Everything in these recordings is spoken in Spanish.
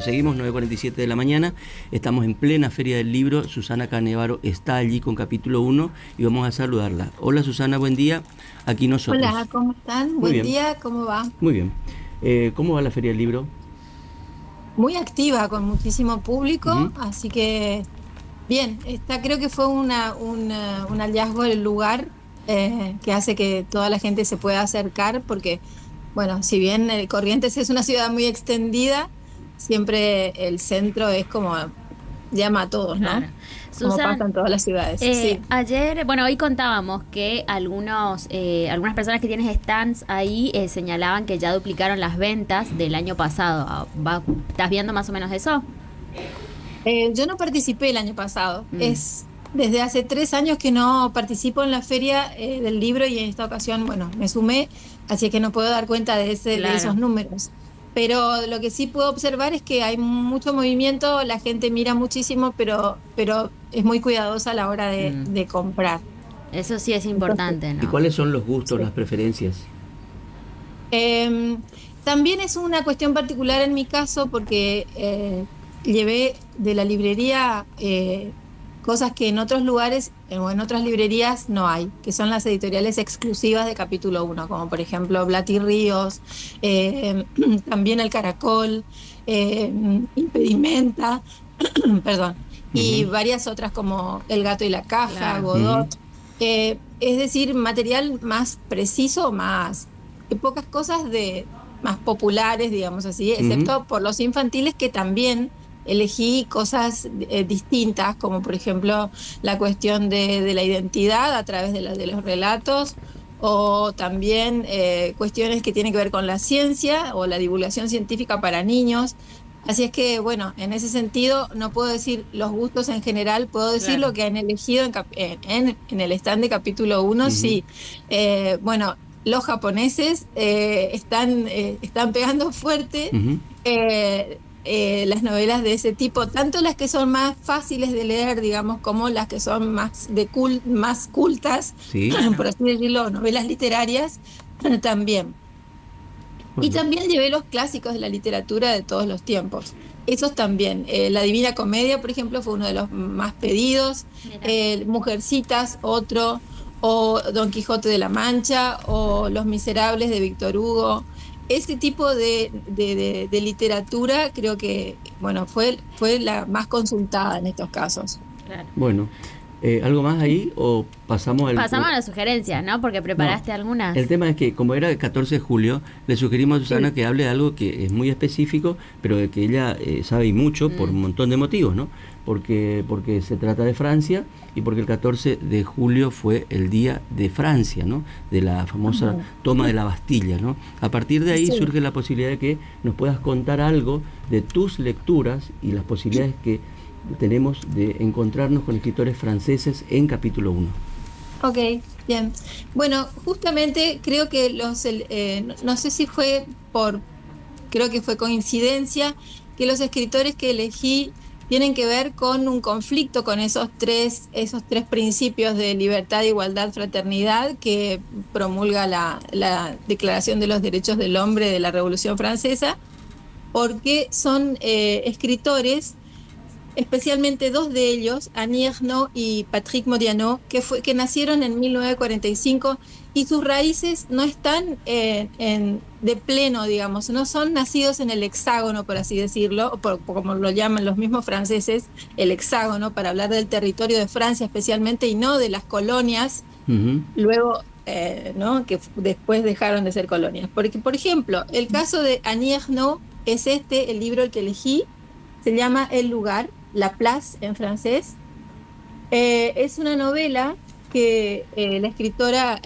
seguimos, 9:47 de la mañana. Estamos en plena Feria del Libro. Susana Canevaro está allí con capítulo 1 y vamos a saludarla. Hola Susana, buen día. Aquí nosotros. Hola, ¿cómo están? Muy Buen bien, día, ¿cómo va? muy bien. ¿Cómo va la Feria del Libro? Muy activa, con muchísimo Ujú. público, así que bien, creo que fue un hallazgo del lugar que hace que toda la gente se pueda acercar, porque, bueno, si bien Corrientes es una ciudad muy extendida, siempre el centro es como llama a todos, Claro. ¿no? Como pasa Susan, en todas las ciudades. Sí. ayer, bueno, hoy contábamos que algunas personas que tienen stands ahí señalaban que ya duplicaron las ventas del año pasado. ¿Estás viendo más o menos eso? Yo no participé el año pasado. Mm, Es desde hace 3 años que no participo en la feria del libro y en esta ocasión, bueno, me sumé, así que no puedo dar cuenta de esos claro. números. Pero lo que sí puedo observar es que hay mucho movimiento, la gente mira muchísimo, pero es muy cuidadosa a la hora Mm. de comprar. Eso sí es Entonces, importante, ¿Y ¿no? cuáles son los gustos, sí. las preferencias? También es una cuestión particular en mi caso porque llevé de la librería cosas que en otros lugares o en otras librerías no hay, que son las editoriales exclusivas de capítulo 1, como por ejemplo Blatty Ríos, eh, también El Caracol, eh, Impedimenta, perdón, y Ujú, varias otras como El Gato y la Caja, Claro. ujú, Godot. Es decir, material más preciso, más pocas cosas de más populares, digamos así, ujú. excepto por los infantiles que también elegí cosas distintas, como por ejemplo la cuestión de la identidad a través de los relatos, o también cuestiones que tienen que ver con la ciencia o la divulgación científica para niños. Así es que, bueno, en ese sentido no puedo decir los gustos en general, puedo decir Claro. lo que han elegido en el stand de capítulo 1, Ujú. sí. Bueno, los japoneses están pegando fuerte Ujú. las novelas de ese tipo, tanto las que son más fáciles de leer, digamos, como las que son más cultas, Sí, Claro. por así decirlo, novelas literarias, también. Y bueno. también llevé los clásicos de la literatura de todos los tiempos. Esos también. La Divina Comedia, por ejemplo, fue uno de los más pedidos. Mira. Mujercitas, otro. O Don Quijote de la Mancha, o Los Miserables de Víctor Hugo. Ese tipo de literatura creo que, bueno, fue la más consultada en estos casos. Claro. Bueno, ¿algo más ahí o pasamos al... Pasamos a las sugerencias, ¿no? Porque No, preparaste el algunas. tema es que como era el 14 de julio, le sugerimos a Susana Sí. que hable de algo que es muy específico, pero de que ella sabe y mucho por Mm, un montón de motivos, ¿no? Porque se trata de Francia y porque el 14 de julio fue el día de Francia, ¿no? De la famosa Ujú. toma de la Bastilla, ¿no? A partir de ahí Sí. surge la posibilidad de que nos puedas contar algo de tus lecturas y las posibilidades que tenemos de encontrarnos con escritores franceses en capítulo 1. Ok, bien. Bueno, justamente creo que no sé si fue creo que fue coincidencia que los escritores que elegí tienen que ver con un conflicto con esos tres principios de libertad, igualdad, fraternidad que promulga la Declaración de los Derechos del Hombre de la Revolución Francesa, porque son escritores, especialmente dos de ellos, Annie Ernaux y Patrick Modiano, que nacieron en 1945 y sus raíces no están de pleno, digamos, no son nacidos en el hexágono, por así decirlo, como lo llaman los mismos franceses, el hexágono, para hablar del territorio de Francia especialmente y no de las colonias, Ujú. luego, ¿no? Que después dejaron de ser colonias. Porque, por ejemplo, el caso de Annie Ernaux es el libro el que elegí, se llama El lugar, La Place en francés. Es una novela que la escritora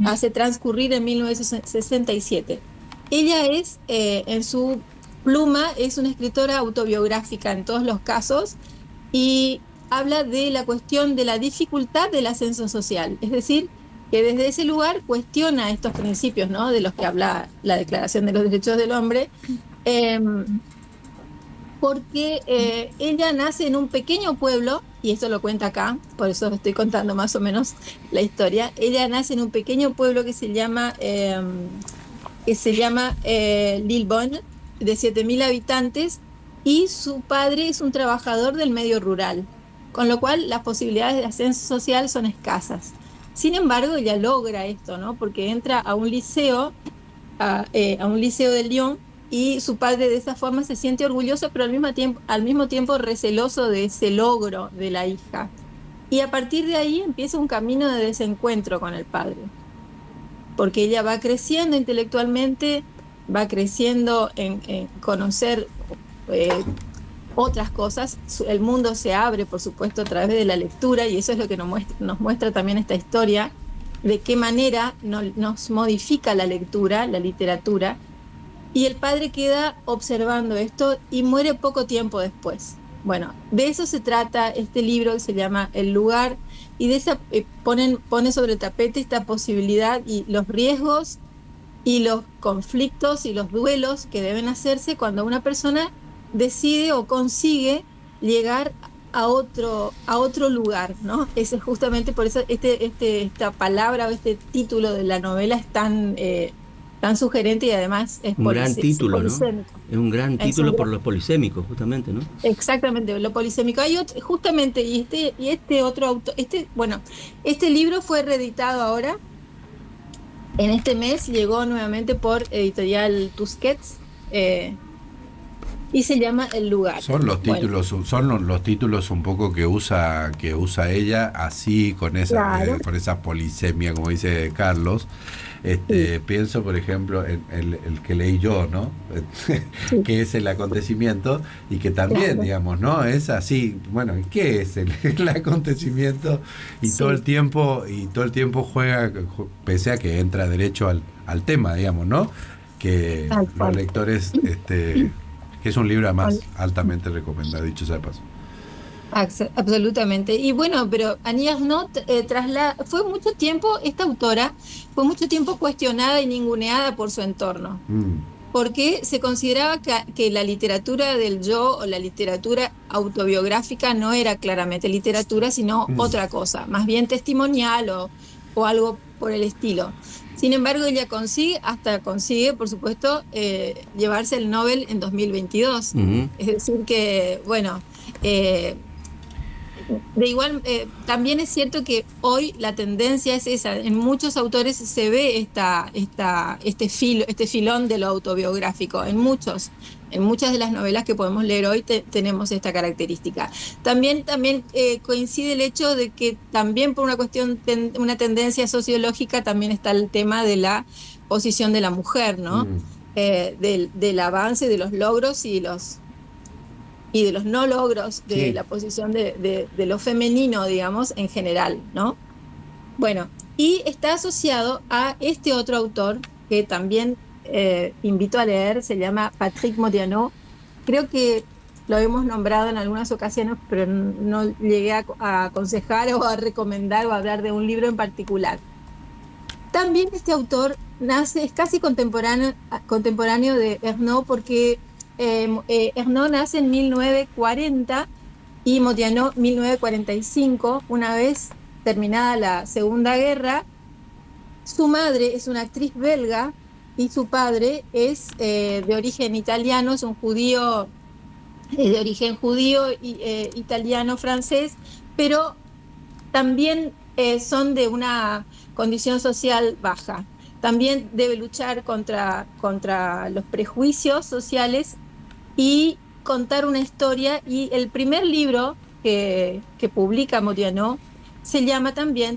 hace transcurrir en 1967. Ella en su pluma, es una escritora autobiográfica en todos los casos y habla de la cuestión de la dificultad del ascenso social. Es decir, que desde ese lugar cuestiona estos principios, ¿no? De los que habla la Declaración de los Derechos del Hombre. Eh, Porque ella nace en un pequeño pueblo, y esto lo cuenta acá, por eso estoy contando más o menos la historia. Ella nace en un pequeño pueblo que se llama Lillebonne, de 7.000 habitantes, y su padre es un trabajador del medio rural, con lo cual las posibilidades de ascenso social son escasas. Sin embargo, ella logra esto, ¿no? Porque entra a un liceo, a un liceo de Lyon, y su padre de esa forma se siente orgulloso, pero al mismo tiempo receloso de ese logro de la hija. Y a partir de ahí empieza un camino de desencuentro con el padre, porque ella va creciendo intelectualmente, va creciendo en conocer otras cosas. El mundo se abre, por supuesto, a través de la lectura, y eso es lo que nos muestra también esta historia, de qué manera nos modifica la lectura, la literatura, y el padre queda observando esto y muere poco tiempo después. Bueno, de eso se trata este libro que se llama El lugar, y de esa pone sobre el tapete esta posibilidad y los riesgos y los conflictos y los duelos que deben hacerse cuando una persona decide o consigue llegar a otro lugar, ¿no? Ese, justamente por eso esta palabra o este título de la novela es tan sugerente, y además es un gran título, ¿no? polisémico. Es un gran título por lo polisémico, justamente, ¿no? Exactamente, lo polisémico. Hay justamente, y este otro autor, este libro fue reeditado ahora, en este mes, llegó nuevamente por Editorial Tusquets, y se llama El lugar. Son los títulos, son los títulos un poco que usa ella, así con esa polisemia, como dice Carlos. Pienso, por ejemplo, en el que leí yo, ¿no? Que es el acontecimiento, y que también, digamos, ¿no? Es así, bueno, ¿qué es el acontecimiento? Y todo el tiempo juega, pese a que entra derecho al tema, digamos, ¿no? Que los lectores, que es un libro además altamente recomendado, dicho sea de paso. Absolutamente. Y bueno, pero Annie Ernaux fue mucho tiempo, esta autora fue mucho tiempo cuestionada y ninguneada por su entorno, porque se consideraba que la literatura del yo o la literatura autobiográfica no era claramente literatura, sino otra cosa, más bien testimonial o algo por el estilo. Sin embargo, ella consigue, por supuesto, llevarse el Nobel en 2022. Es decir que, bueno, de igual, también es cierto que hoy la tendencia es esa. En muchos autores se ve este filón de lo autobiográfico. En muchas de las novelas que podemos leer hoy tenemos esta característica. También coincide el hecho de que también por una cuestión, una tendencia sociológica, también está el tema de la posición de la mujer, ¿no? Del avance, de los logros y de los no logros, de la posición de lo femenino, digamos, en general, ¿no? Bueno, y está asociado a este otro autor que también invito a leer, se llama Patrick Modiano. Creo que lo hemos nombrado en algunas ocasiones, pero no llegué a aconsejar o a recomendar o a hablar de un libro en particular. También este autor es casi contemporáneo de Ernaux, porque Ernaux nace en 1940 y Modiano 1945, una vez terminada la Segunda Guerra. Su madre es una actriz belga y su padre es de origen italiano, es un judío, de origen judío, italiano-francés, pero también son de una condición social baja. También debe luchar contra los prejuicios sociales y contar una historia, y el primer libro que publica Modiano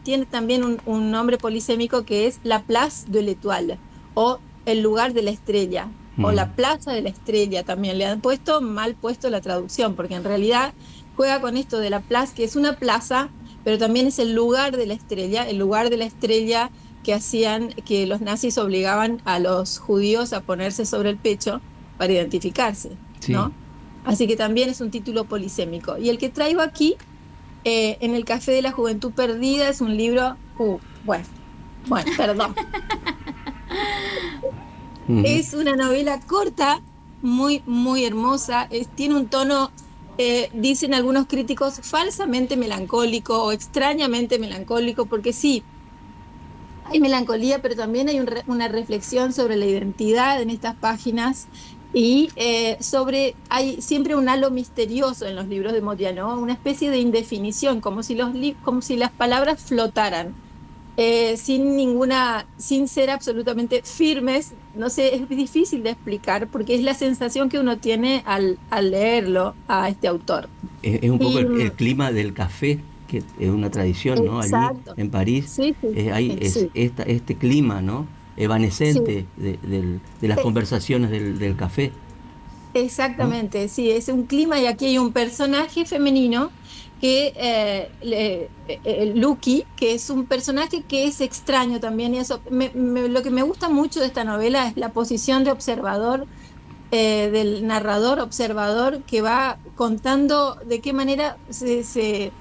tiene también un nombre polisémico, que es La Place de l'Étoile, o El lugar de la estrella, o La Plaza de la Estrella. También le han mal puesto la traducción, porque en realidad juega con esto de la plaza, que es una plaza, pero también es el lugar de la estrella que los nazis obligaban a los judíos a ponerse sobre el pecho para identificarse, ¿no? Así que también es un título polisémico. Y el que traigo aquí, En el Café de la Juventud Perdida, es un libro, perdón. Es una novela corta, muy, muy hermosa. Tiene un tono, dicen algunos críticos, falsamente melancólico o extrañamente melancólico, porque sí, hay melancolía, pero también hay una reflexión sobre la identidad en estas páginas, Y hay siempre un halo misterioso en los libros de Modiano, una especie de indefinición, como si las palabras flotaran, sin ser absolutamente firmes. No sé, es difícil de explicar porque es la sensación que uno tiene al leerlo a este autor. Es un poco Y, el clima del café, que es una tradición, ¿no? Allí exacto, en París sí, sí, es sí, este clima, ¿no? sí. Evanescente de las Eh, conversaciones del café, ¿no? Exactamente, sí, es un clima y aquí hay un personaje femenino que, Lucky, que es un personaje que es extraño también y eso, lo que me gusta mucho de esta novela es la posición de observador, del narrador observador que va contando de qué manera se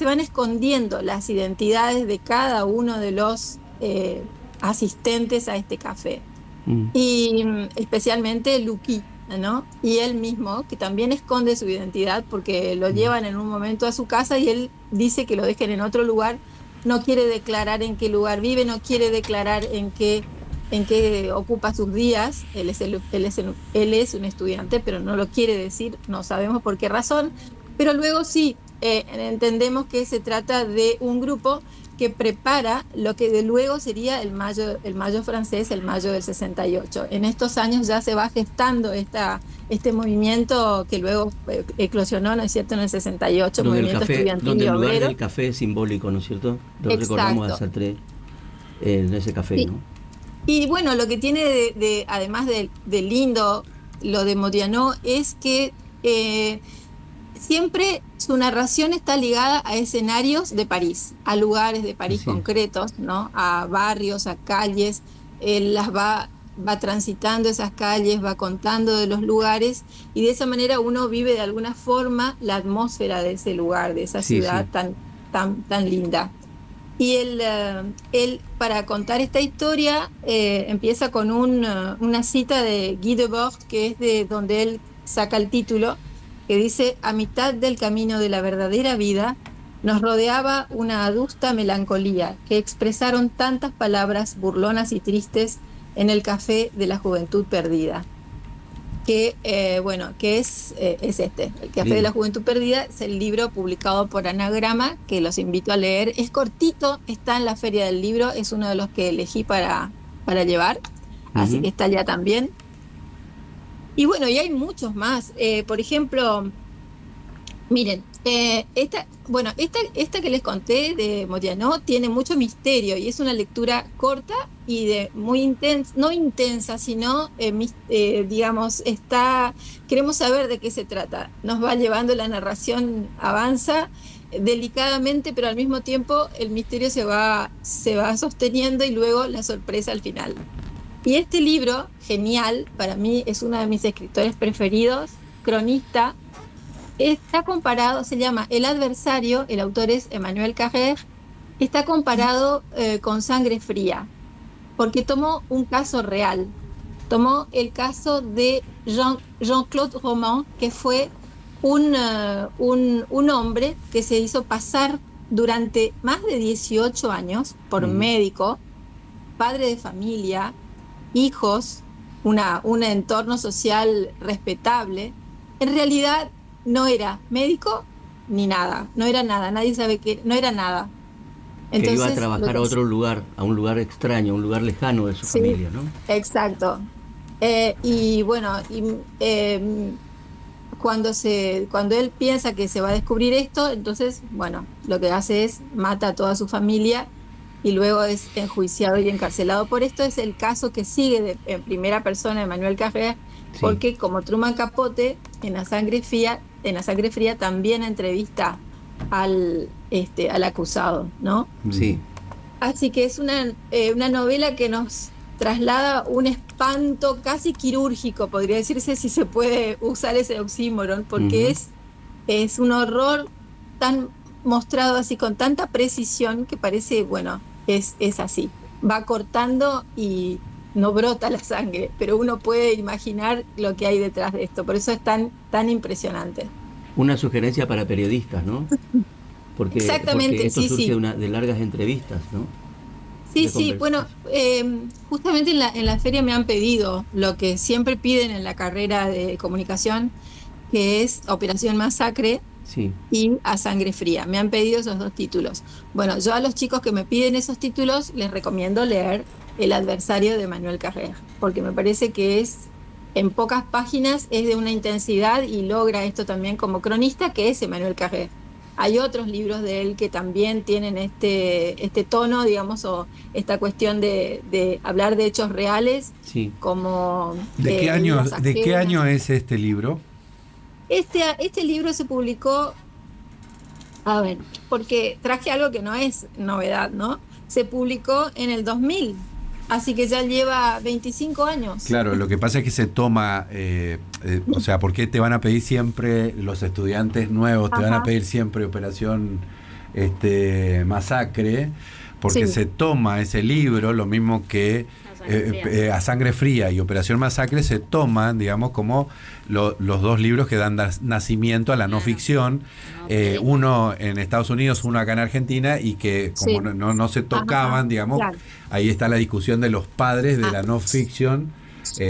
van escondiendo las identidades de cada uno de los asistentes a este café Mm. y especialmente Luqui, ¿no? Y él mismo, que también esconde su identidad porque lo Mm. llevan en un momento a su casa y él dice que lo dejen en otro lugar, no quiere declarar en qué lugar vive, no quiere declarar en qué ocupa sus días. Él es un estudiante, pero no lo quiere decir, no sabemos por qué razón, pero luego sí, entendemos que se trata de un grupo que prepara lo que de luego sería el mayo francés, el mayo del 68. En estos años ya se va gestando este movimiento que luego eclosionó, ¿no es cierto?, en el 68, Donde el movimiento café, estudiantil donde y el lugar obrero. del café es simbólico, ¿no es cierto? Lo recordamos a Exacto. Sartre en ese café, Sí. ¿no? Y bueno, lo que tiene además de lindo lo de Modiano es que siempre su narración está ligada a escenarios de París, a lugares de París Así es. concretos, ¿no? A barrios, a calles. Él va transitando esas calles, va contando de los lugares y de esa manera uno vive de alguna forma la atmósfera de ese lugar, de esa Sí, sí. ciudad tan linda. Y él, para contar esta historia, empieza con una cita de Guy Debord, que es de donde él saca el título, que dice: a mitad del camino de la verdadera vida, nos rodeaba una adusta melancolía que expresaron tantas palabras burlonas y tristes en el café de la juventud perdida. Bueno, que es El Café de Lindo. la Juventud Perdida, es el libro publicado por Anagrama, que los invito a leer. Es cortito, está en la Feria del Libro, es uno de los que elegí para llevar, así Ujú. que está allá también. Y bueno, y hay muchos más. Por ejemplo, miren, esta que les conté de Modiano tiene mucho misterio y es una lectura corta y muy intensa, no intensa, sino, digamos, queremos saber de qué se trata. Nos va llevando, la narración avanza delicadamente, pero al mismo tiempo el misterio se va sosteniendo y luego la sorpresa al final. Y este libro, genial, para mí es uno de mis escritores preferidos, cronista. Está comparado, se llama El adversario, el autor es Emmanuel Carrère, está comparado con Sangre Fría, porque tomó un caso real, tomó el caso de Jean-Claude Roman, que fue un hombre que se hizo pasar durante más de 18 años por Ujú. médico, padre de familia, hijos, un entorno social respetable. En realidad no era médico ni nada, no era nada, nadie sabe que no era nada. Que iba a Entonces, trabajar a otro lugar, a un lugar extraño, a un lugar lejano de su sí, familia, ¿no? exacto. Y bueno, cuando él piensa que se va a descubrir esto, entonces, bueno, lo que hace es mata a toda su familia y luego es enjuiciado y encarcelado por esto. Es el caso que sigue en primera persona de Manuel Carrera, Sí. porque como Truman Capote, en la Sangre Fría también entrevista al acusado, ¿no? Sí. Así que es una novela que nos traslada un espanto casi quirúrgico, podría decirse, si se puede usar ese oxímoron, porque Ujú. es un horror tan mostrado así con tanta precisión que parece, bueno, es así. Va cortando y no brota la sangre, pero uno puede imaginar lo que hay detrás de esto. Por eso es tan impresionante. Una sugerencia para periodistas, ¿no? Porque Exactamente, esto sí, surge sí. de largas entrevistas, ¿no? Sí, sí, bueno, justamente en la feria me han pedido lo que siempre piden en la carrera de comunicación, que es Operación Masacre Sí, y A Sangre Fría. Me han pedido esos dos títulos. Bueno, yo a los chicos que me piden esos títulos les recomiendo leer El adversario de Manuel Carrera, porque me parece que en pocas páginas, es de una intensidad y logra esto también como cronista, que es Manuel Carrera. Hay otros libros de él que también tienen este tono, digamos, o esta cuestión de hablar de hechos reales, sí. como ¿De qué año es este libro? Este libro se publicó, a ver, porque traje algo que no es novedad, ¿no? Se publicó en el 2000, así que ya lleva 25 años. Claro, lo que pasa es que se toma, o sea, ¿por qué te van a pedir siempre los estudiantes nuevos? Te van a pedir siempre Operación Masacre, porque Sí. se toma ese libro, lo mismo que A Sangre Fría y Operación Masacre, se toman, digamos, como los dos libros que dan nacimiento a la no ficción, uno en Estados Unidos, uno acá en Argentina, y que como Sí. no se tocaban, digamos, Claro. ahí está la discusión de los padres de la no ficción Sí.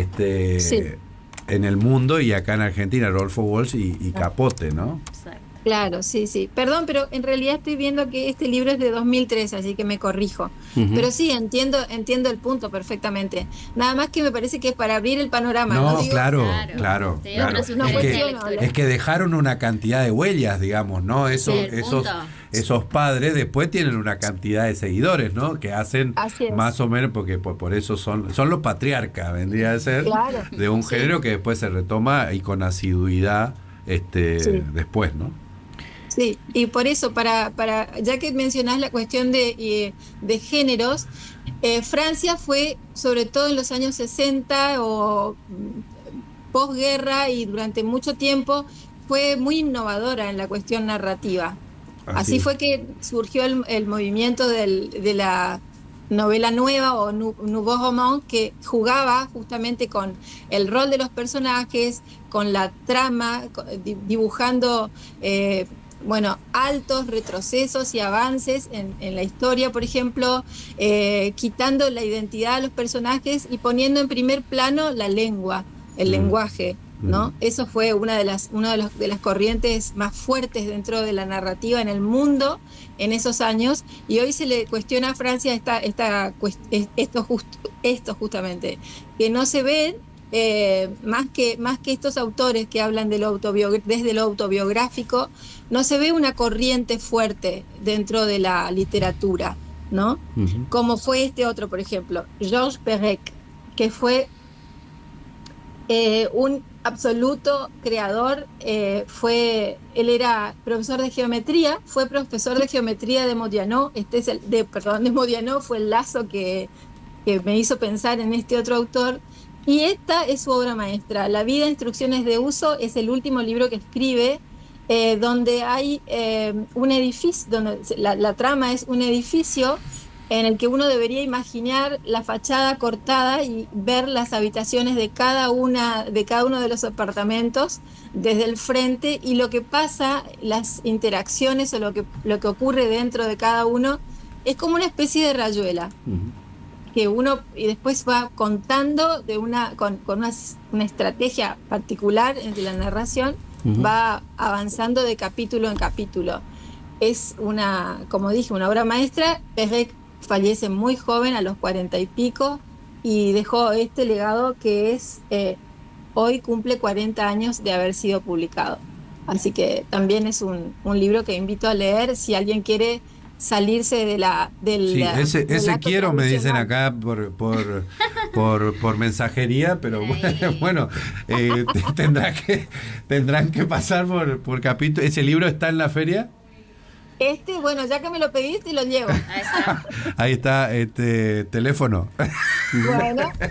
en el mundo, y acá en Argentina, Rodolfo Walsh y Capote, ¿no? Exacto. Claro, sí, sí. Perdón, pero en realidad estoy viendo que este libro es de 2003, así que me corrijo. Ujú. Pero sí, entiendo el punto perfectamente. Nada más que me parece que es para abrir el panorama. No, No digo, claro, Claro. claro. Te dio claro. una Es sugerencia que, de lectura. es que dejaron una cantidad de huellas, digamos, ¿no? Sí, el punto. Esos padres después tienen una cantidad de seguidores, ¿no? Que hacen Así es. más o menos, porque por eso son los patriarcas, vendría a ser, Claro. de un Sí. género que después se retoma y con asiduidad Sí. después, ¿no? Sí, y por eso, ya que mencionás la cuestión de géneros, Francia fue, sobre todo en los años 60 o posguerra y durante mucho tiempo, fue muy innovadora en la cuestión narrativa. Así fue que surgió el movimiento de la novela nueva o Nouveau Roman, que jugaba justamente con el rol de los personajes, con la trama, dibujando altos retrocesos y avances en la historia, por ejemplo, quitando la identidad de los personajes y poniendo en primer plano la lengua, el lenguaje, ¿no? Eso fue una de las corrientes más fuertes dentro de la narrativa en el mundo en esos años, y hoy se le cuestiona a Francia esto justamente, que no se ven más que estos autores que hablan de desde lo autobiográfico, no se ve una corriente fuerte dentro de la literatura, ¿no? Ujú. Como fue este otro, por ejemplo, Georges Perec, que fue un absoluto creador. Él era profesor de geometría, fue profesor de geometría de Modiano. De Modiano fue el lazo que me hizo pensar en este otro autor. Y esta es su obra maestra. La vida, instrucciones de uso, es el último libro que escribe, donde hay un edificio, donde la trama es un edificio en el que uno debería imaginar la fachada cortada y ver las habitaciones de cada uno de los apartamentos desde el frente, y lo que pasa, las interacciones o lo que ocurre dentro de cada uno, es como una especie de rayuela. Que uno y después va contando con una estrategia particular de la narración, va avanzando de capítulo en capítulo. Es como dije, una obra maestra. Perec fallece muy joven, a los 40 y pico, y dejó este legado que hoy cumple 40 años de haber sido publicado. Así que también es un libro que invito a leer si alguien quiere salirse de la ese quiero, me dicen acá por mensajería, pero bueno, tendrán que pasar por capítulo. ¿Ese libro está en la feria? Bueno, ya que me lo pediste, lo llevo. Ahí está, teléfono.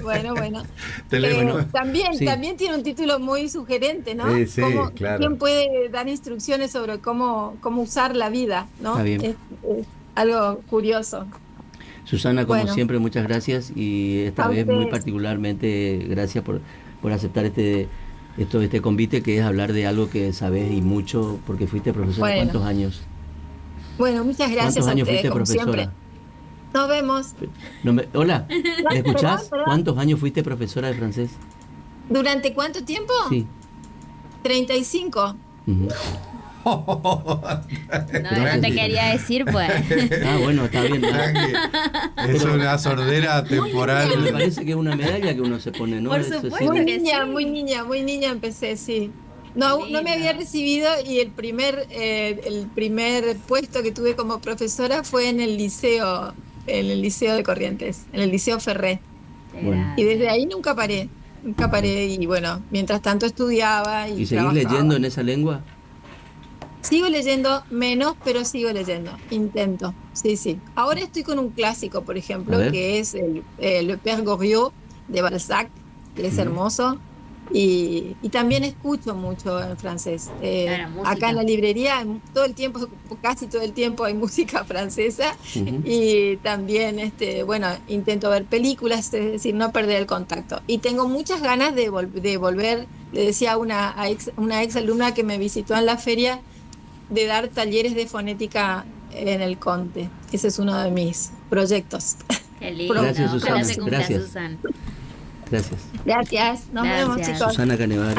Bueno. Teléfono. También tiene un título muy sugerente, ¿no? Sí, claro. ¿Quién puede dar instrucciones sobre cómo usar la vida, ¿no? Está bien. Es algo curioso. Susana, como siempre, muchas gracias, y esta vez ustedes. muy particularmente gracias por aceptar este convite, que es hablar de algo que sabes y mucho, porque fuiste profesora. ¿Cuántos años? Bueno, muchas gracias ¿Cuántos a años ustedes, fuiste como profesora? siempre. Nos vemos. Hola, ¿me escuchás? Perdón. ¿Cuántos años fuiste profesora de francés? ¿Durante cuánto tiempo? Sí. 35. Ujú. No te quería decir, pues. Ah, bueno, está bien. Es una sordera temporal. Me parece que es una medalla que uno se pone, ¿no? Por Eso supuesto. sí. Muy que niña, sí. muy niña empecé, sí. No, no Lindo. me había recibido y el primer puesto que tuve como profesora fue en el liceo de Corrientes, en el Liceo Ferré. Bueno. Y desde ahí nunca paré y bueno, mientras tanto estudiaba y ¿Y seguís trabajaba. leyendo en esa lengua? Sigo leyendo menos, pero sigo leyendo, intento, sí. Ahora estoy con un clásico, por ejemplo, A ver. que es el Le Père Goriot de Balzac, que es Ujú. hermoso. Y también escucho mucho en francés. Claro, música. Acá en la librería todo el tiempo, casi todo el tiempo hay música francesa. Ujú. Y también, bueno, intento ver películas, es decir, no perder el contacto. Y tengo muchas ganas de volver, le decía a una ex alumna que me visitó en la feria, de dar talleres de fonética en el Conte. Ese es uno de mis proyectos. Qué lindo. Gracias, Ojalá Susana. se cumpla, Gracias. Susan. Gracias. Gracias, nos vemos, Gracias. chicos. Susana Canevaro.